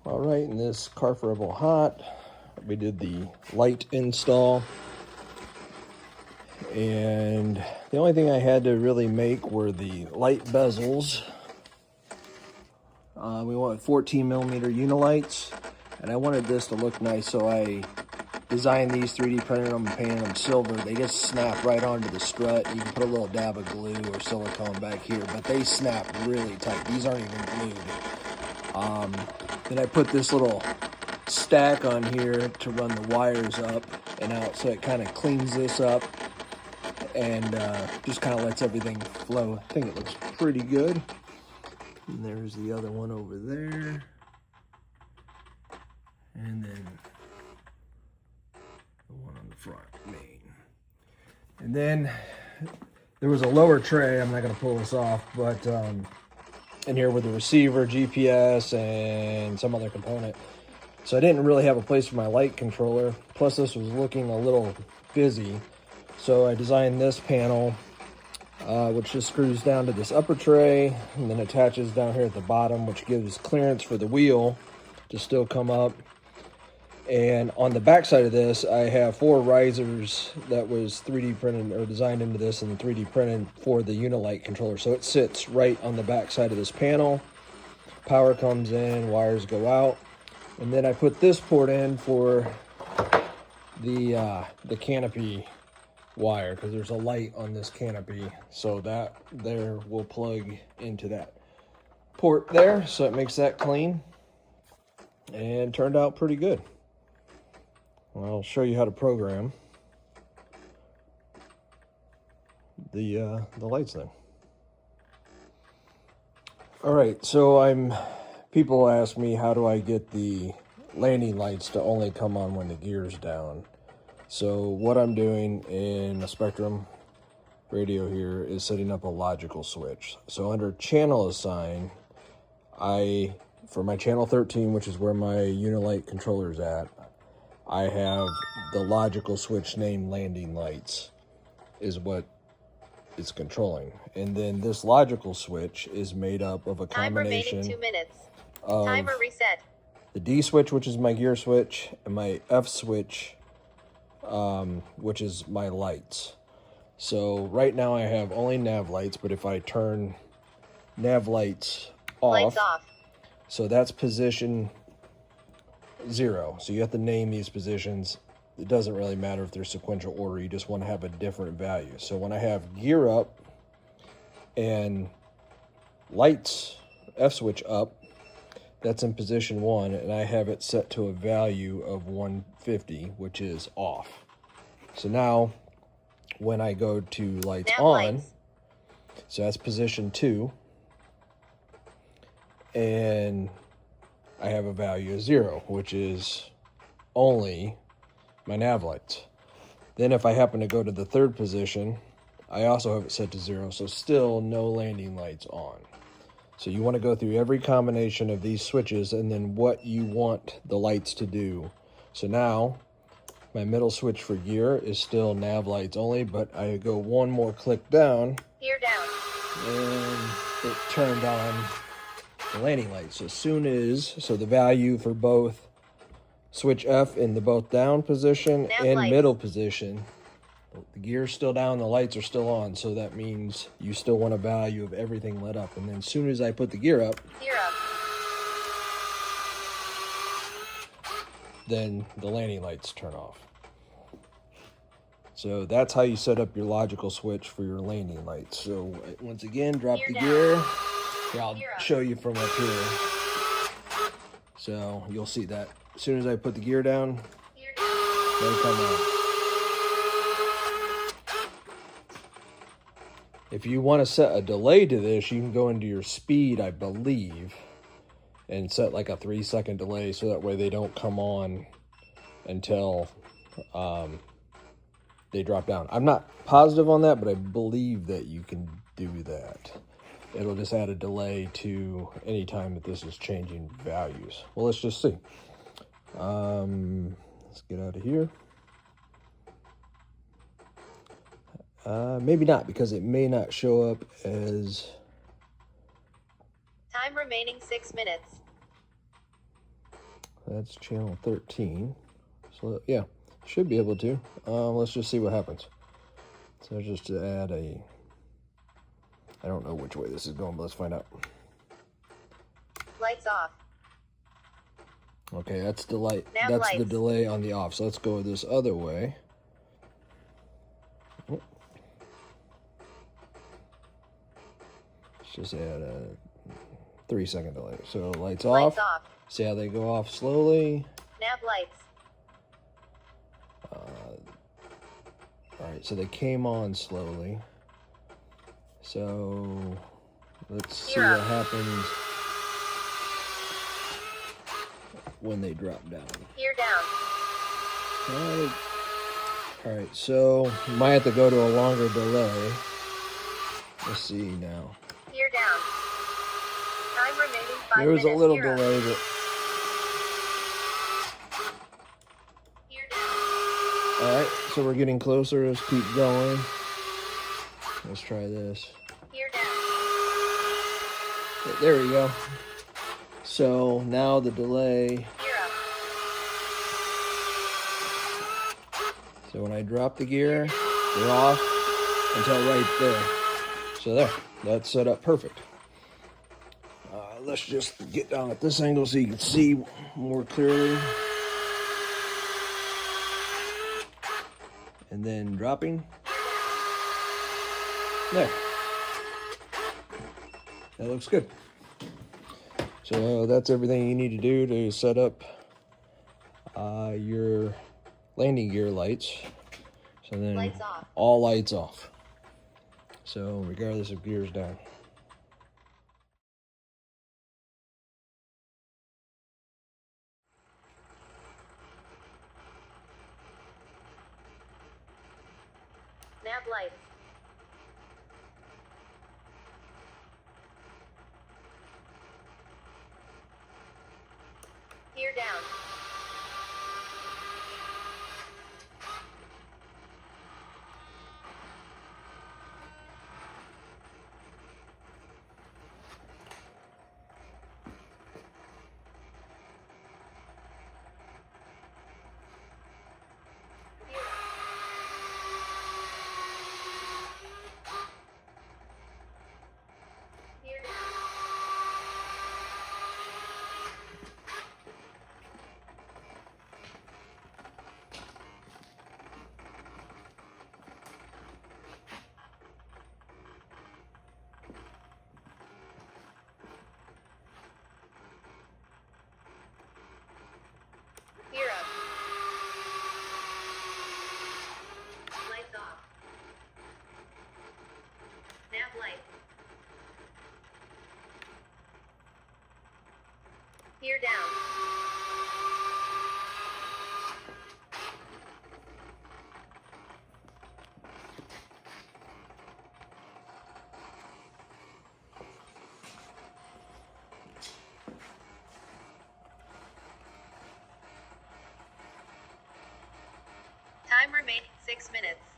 All right, in this Carf Rebel Hot, we did the light install. And the only thing I had to really make were the light bezels. We want 14 millimeter UniLights, and I wanted this to look nice, so I designed these, 3D printed them, and painted them silver. They just snap right onto the strut. You can put a little dab of glue or silicone back here, but they snap really tight. These aren't even glued. Then I put this little stack on here to run the wires up and out, so it kind of cleans this up and just kind of lets everything flow. I think it looks pretty good. And there's the other one over there. And then the one on the front, main. And then there was a lower tray, I'm not going to pull this off, but in here with the receiver, GPS, and some other component. So I didn't really have a place for my light controller. Plus this was looking a little busy. So I designed this panel, which just screws down to this upper tray and then attaches down here at the bottom, which gives clearance for the wheel to still come up. And on the back side of this, I have 4 risers that was 3D printed or designed into this and 3D printed for the UniLight controller. So it sits right on the back side of this panel. Power comes in, wires go out. And then I put this port in for the canopy wire, because there's a light on this canopy, so that there will plug into that port there, so it makes that clean, and turned out pretty good. I'll show you how to program the lights then. All right, so people ask me, how do I get the landing lights to only come on when the gear's down? So what I'm doing in the Spektrum radio here is setting up a logical switch. So under channel assign, for my channel 13, which is where my UniLight controller is at, I have the logical switch named landing lights is what it's controlling. And then this logical switch is made up of a combination remaining 2 minutes. of Timer reset. the D switch, which is my gear switch, and my F switch, which is my lights. So right now I have only nav lights, but if I turn nav lights Lights off. so that's position 0. So you have to name these positions. It doesn't really matter if they're sequential order, you just want to have a different value. So when I have gear up and lights, F switch up, that's in position 1, and I have it set to a value of 150, which is off. So now, when I go to lights Nav on, lights. so that's position 2, and I have a value of 0, which is only my nav lights. Then if I happen to go to the 3rd position, I also have it set to 0, so still no landing lights on. So you want to go through every combination of these switches and then what you want the lights to do. So now my middle switch for gear is still nav lights only, but I go one more click down. Gear down. And it turned on the landing lights. So as soon as, so the value for both switch F in the both down position Nav and lights. middle position, the gear's still down, the lights are still on, so that means you still want a value of everything lit up. And then as soon as I put the gear up, then the landing lights turn off. So that's how you set up your logical switch for your landing lights. So once again, drop the gear. Here, I'll show you from up here. So you'll see that as soon as I put the gear down, they come on. If you want to set a delay to this, you can go into your speed, I believe, and set like a 3-second delay, so that way they don't come on until they drop down. I'm not positive on that, but I believe that you can do that. It'll just add a delay to any time that this is changing values. Well, let's just see. Let's get out of here. Maybe not, because it may not show up as... Time remaining 6 minutes. That's channel 13. So yeah, should be able to. Let's just see what happens. So just to add a, I don't know which way this is going, but let's find out. Lights off. Okay, that's the light. Nav that's lights. the delay on the off. So let's go this other way. Oh. Let's just add a 3-second delay. So lights off. See how they go off slowly. Nav lights. All right, so they came on slowly. So let's see what happens when they drop down. Here down. All right, so you might have to go to a longer delay. Let's see now. Here down. Time remaining 5 minutes. There was a little delay, but here down. all right, so we're getting closer. Let's keep going. Let's try this. Here down. There we go. So now the delay. So when I drop the gear, they're off until right there. So there, that's set up perfect. Let's just get down at this angle so you can see more clearly. And then dropping. There. That looks good. So that's everything you need to do to set up your landing gear lights. So then lights off. All lights off. So regardless of gears down. Nav lights. Here down. Here up. Lights off. Nav lights. Here down. Time remaining 6 minutes.